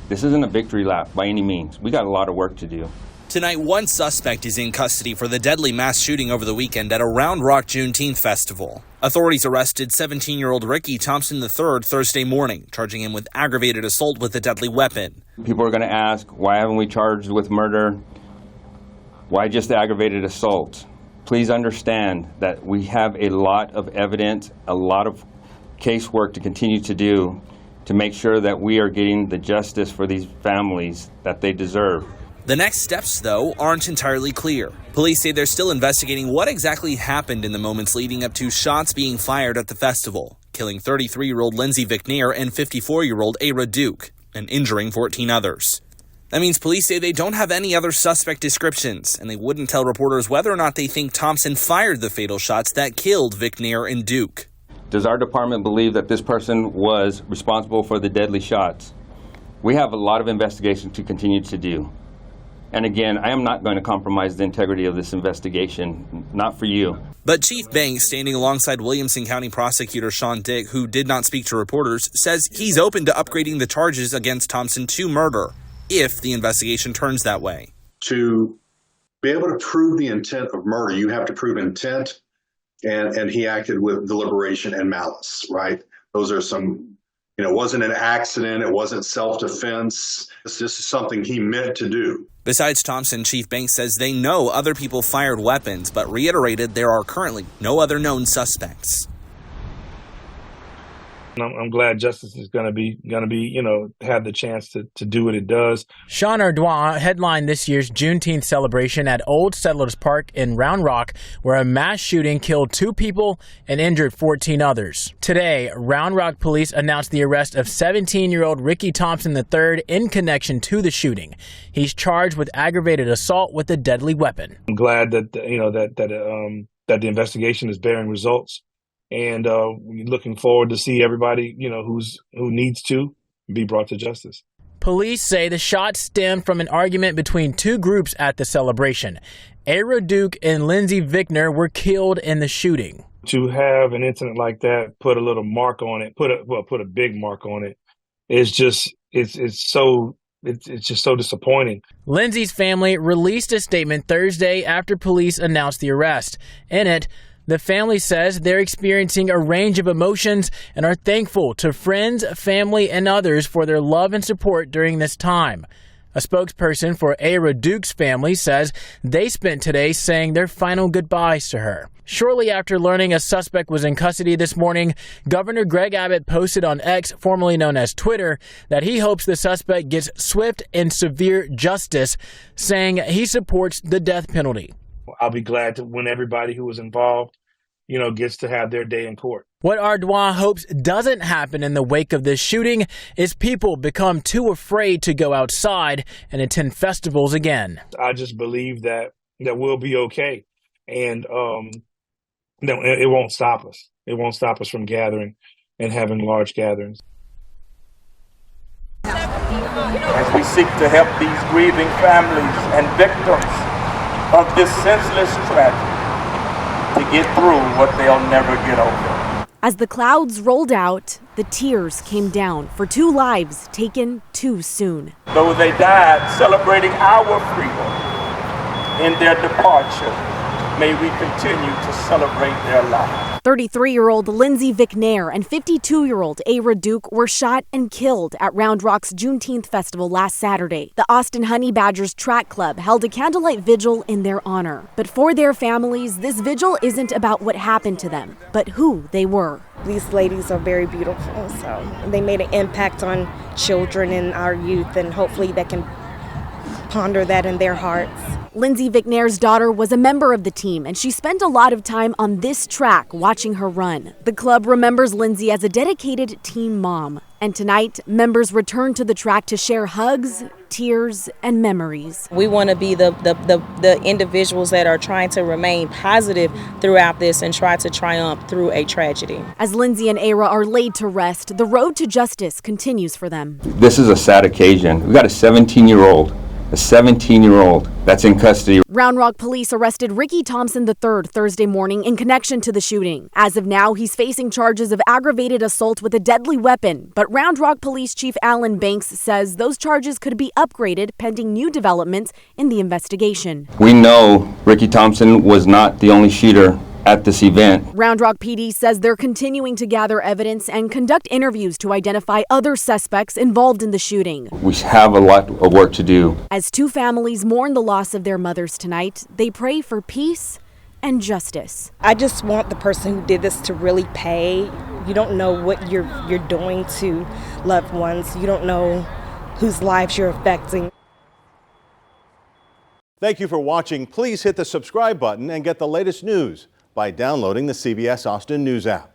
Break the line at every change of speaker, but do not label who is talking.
This isn't a victory lap by any means. We got a lot of work to do.
Tonight, one suspect is in custody for the deadly mass shooting over the weekend at a Round Rock Juneteenth festival. Authorities arrested 17-year-old Ricky Thompson III Thursday morning, charging him with aggravated assault with a deadly weapon.
People are going to ask, why haven't we charged with murder? Why just aggravated assault? Please understand that we have a lot of evidence, a lot of casework to continue to do to make sure that we are getting the justice for these families that they deserve.
The next steps, though, aren't entirely clear. Police say they're still investigating what exactly happened in the moments leading up to shots being fired at the festival, killing 33-year-old Lindsay Vicknair and 54-year-old Ara Duke, and injuring 14 others. That means police say they don't have any other suspect descriptions, and they wouldn't tell reporters whether or not they think Thompson fired the fatal shots that killed Vicknair and Duke.
Does our department believe that this person was responsible for the deadly shots? We have a lot of investigation to continue to do. And again, I am not going to compromise the integrity of this investigation, not for you.
But Chief Banks, standing alongside Williamson County Prosecutor Sean Dick, who did not speak to reporters, says he's open to upgrading the charges against Thompson to murder, if the investigation turns that way.
To be able to prove the intent of murder, you have to prove intent, and he acted with deliberation and malice, right? Those are some, it wasn't an accident, it wasn't self-defense. This is something he meant to do.
Besides Thompson, Chief Banks says they know other people fired weapons, but reiterated there are currently no other known suspects.
I'm glad justice is going to be, have the chance to do what it does.
Sean Ardoin headlined this year's Juneteenth celebration at Old Settlers Park in Round Rock, where a mass shooting killed 2 people and injured 14 others. Today, Round Rock police announced the arrest of 17-year-old Ricky Thompson III in connection to the shooting. He's charged with aggravated assault with a deadly weapon.
I'm glad that the investigation is bearing results. And we're looking forward to see everybody, who needs to be brought to justice.
Police say the shots stemmed from an argument between 2 groups at the celebration. Ara Duke and Lindsay Vicknair were killed in the shooting.
To have an incident like that, put a little mark on it, put a big mark on it, it's just so disappointing.
Lindsay's family released a statement Thursday after police announced the arrest. In it, the family says they're experiencing a range of emotions and are thankful to friends, family, and others for their love and support during this time. A spokesperson for Ara Duke's family says they spent today saying their final goodbyes to her. Shortly after learning a suspect was in custody this morning, Governor Greg Abbott posted on X, formerly known as Twitter, that he hopes the suspect gets swift and severe justice, saying he supports the death penalty.
I'll be glad to when everybody who was involved, gets to have their day in court.
What Ardoin hopes doesn't happen in the wake of this shooting is people become too afraid to go outside and attend festivals again.
I just believe that we'll be okay. And it won't stop us. It won't stop us from gathering and having large gatherings.
As we seek to help these grieving families and victims of this senseless tragedy to get through what they'll never get over.
As the clouds rolled out, the tears came down for 2 lives taken too soon.
Though they died celebrating our freedom in their departure, may we continue to celebrate their lives.
33-year-old Lindsay Vicknair and 52-year-old Ara Duke were shot and killed at Round Rock's Juneteenth festival last Saturday. The Austin Honey Badgers track club held a candlelight vigil in their honor. But for their families, this vigil isn't about what happened to them, but who they were.
These ladies are very beautiful, so they made an impact on children and our youth, and hopefully they can ponder that in their hearts.
Lindsay Vicknair's daughter was a member of the team, and she spent a lot of time on this track watching her run. The club remembers Lindsay as a dedicated team mom. And tonight, members return to the track to share hugs, tears, and memories.
We want to be the individuals that are trying to remain positive throughout this and try to triumph through a tragedy.
As Lindsay and Ara are laid to rest, the road to justice continues for them.
This is a sad occasion. We've got a 17-year-old a 17-year-old that's in custody.
Round Rock police arrested Ricky Thompson III Thursday morning in connection to the shooting. As of now, he's facing charges of aggravated assault with a deadly weapon, but Round Rock Police Chief Alan Banks says those charges could be upgraded pending new developments in the investigation.
We know Ricky Thompson was not the only shooter at this event.
Round Rock PD says they're continuing to gather evidence and conduct interviews to identify other suspects involved in the shooting.
We have a lot of work to do.
As two families mourn the loss of their mothers tonight, they pray for peace and justice.
I just want the person who did this to really pay. You don't know what you're doing to loved ones. You don't know whose lives you're affecting.
Thank you for watching. Please hit the subscribe button and get the latest news by downloading the CBS Austin News app.